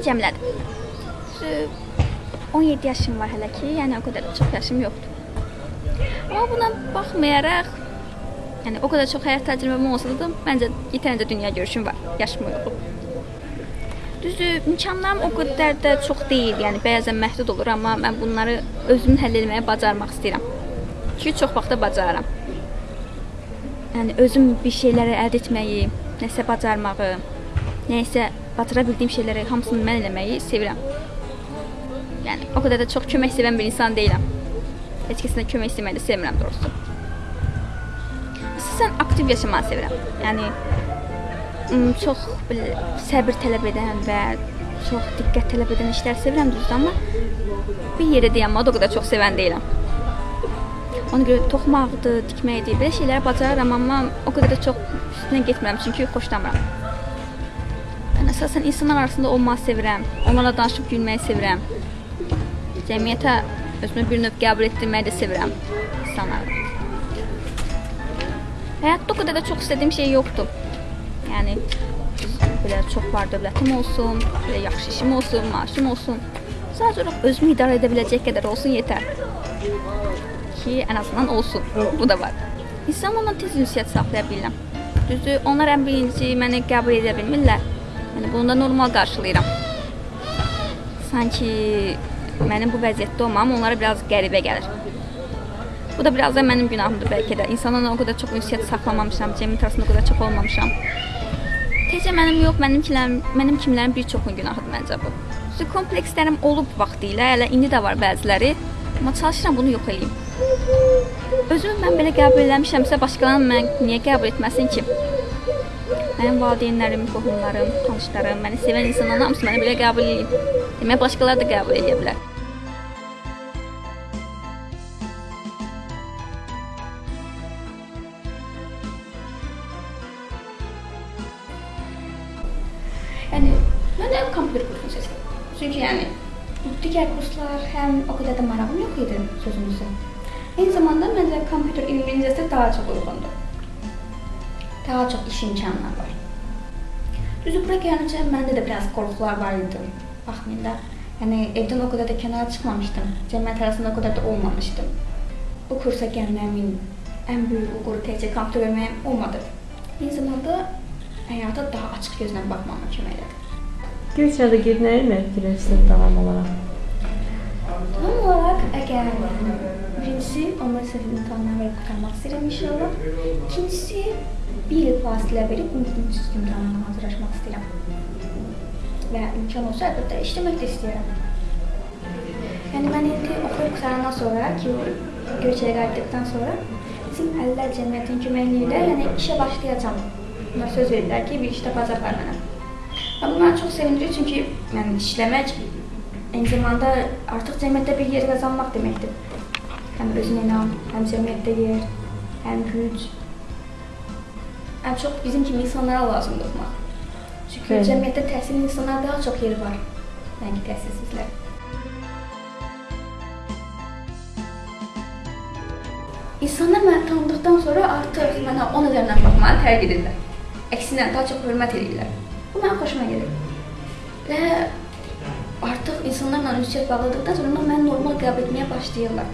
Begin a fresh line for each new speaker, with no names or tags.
Cəmilədir. 17 yaşım var hələ ki, yəni o qədər çox yaşım yoxdur. Amma buna baxmayaraq, yəni o qədər çox həyat təcrübəm olsa da, məncə yetərincə dünya görüşüm var, yaşım yoxdur. Düzdür, imkanlarım o qədər də çox deyil, yəni bəzən məhdud olur, amma mən bunları özüm həll etməyə bacarmaq istəyirəm. Çünki çox vaxt da bacararam. Yəni özüm bir şeyləri əldə etməyi, nəsə bacarmağı, nəsə bacara bildiyim şeyləri hamısını mən eləməyi sevirəm. Yəni o qədər də çox kömək sevən bir insan deyiləm. Heç kəsinə kömək istəməyi də sevmirəm doğrusu. Əsasən aktiv yaşamağı sevirəm. Yəni çox səbir tələb edən və çox diqqət tələb edən işlər sevirəm düzdür, amma bir yerdə dayanmağı da o qədər çox sevən deyiləm. Ona görə toxumaqdır, tikməkdir, belə şeyləri bacararam, amma o qədər də çox üstünə getmirəm, çünki xoşlamıram. Mən əsasən insanlar arasında olmağı sevirəm, onlarla danışıb gülməyi sevirəm. Cəmiyyətə özümü bir növ qəbul etdirməyi də sevirəm insanları. Həyatda o qədər də çox istədiyim şey yoxdur. Yəni, belə çox var dövlətim olsun, belə yaxşı işim olsun, maaşım olsun. Sadəcə olaraq özümü idarə edə biləcək qədər olsun yetər. Ki, ən azından olsun. Bu da var. İnsanlarla tez ünsiyyət saxlaya bilirəm. Düzdür, onlar ən birinci məni qəbul edə bilmirlər. Yəni, bunu da normal qarşılayıram. Sanki mənim bu vəziyyətdə olmam onlara biraz qəribə gəlir. Bu da biraz da mənim günahımdır bəlkə də. İnsanlarla o qədər çox ünsiyyət saxlamamışam, cəmiyyət arasında o qədər çox olmamışam. Tezcə mənim yox, mənim kimlərin bir çoxun günahıdır məncə bu. Komplekslərim olub vaxtilə, hələ indi də var bəziləri, amma çalışıram bunu yox eləyim. Özümü mən belə qəbul eləmişəmsə, başqalarını mən niyə qəbul etməsin ki? Mənim valideynlərim, qohumlarım, tanışlarım, məni sevən insanların hamısı məni belə qəbul edib. Demək, başqaları da qəbul edə bilər. Yəni, mən də kompüter kursunu seçdim. Çünki yəni, digər kurslar həm o qədər də marağım yox idi sözümüzü. Eyni zamanda məncə kompüter 21-ci əsrdə daha çox uyğundur. Daha çox iş imkanları var. Düzdür, bura gəlincə məndə də biraz qorxular var idi. Baxmayın da, yəni evdən o qədər də kənara çıxmamışdım. Cəmiyyət arasında o qədər də olmamışdım. Bu kursa gəlməmin ən böyük uğuru təkcə kompüter öyrənməyim olmadı. Eyni zamanda həyata daha açıq gözlə baxmama kömək elədi.
Göyçada gedib nə etmək fikirləşirsən davam olaraq?
Davam olaraq, əgər birincisi, 11 sınıf imtahanlarını verib qurtarmaq istəyirəm inşallah. İkincisi, bir il fasilə verib üst imtahanlarına hazırlaşmaq istəyirəm. Və imkan olsa, əlbəttə, işləmək də istəyirəm. Yəni, mən indi oxuyub qurtarandan sonra ki, Göyçaya qayıtdıqdan sonra bizim əllər cəmiyyətin köməkliyi ilə yəni, işə başlayacağam. Bunlar söz verirlər ki, bir iş tapacaqlar mənə. Bu mənə çox sevindiriyor, çünki yəni, işləmək eyni zamanda artıq cəmiyyətdə bir yer qazanmaq deməkdir. Həm özünə inam, həm cəmiyyətdə yer, həm güc. Ən çox bizim kimi insanlara lazımdır oxumaq. Çünki cəmiyyətdə təhsilli insanlara daha çox yeri var, nəinki təhsilsizlər. İnsanlar məni tanıdıqdan sonra artıq mənə o nəzərdən baxmağa tərk edirlər. Əksinə, daha çox hörmət edirlər. Bu mənə xoşuma gəlir. Və artıq insanlarla ünsiyyət bağladıqdan sonra məni normal qəbul etməyə başlayırlar.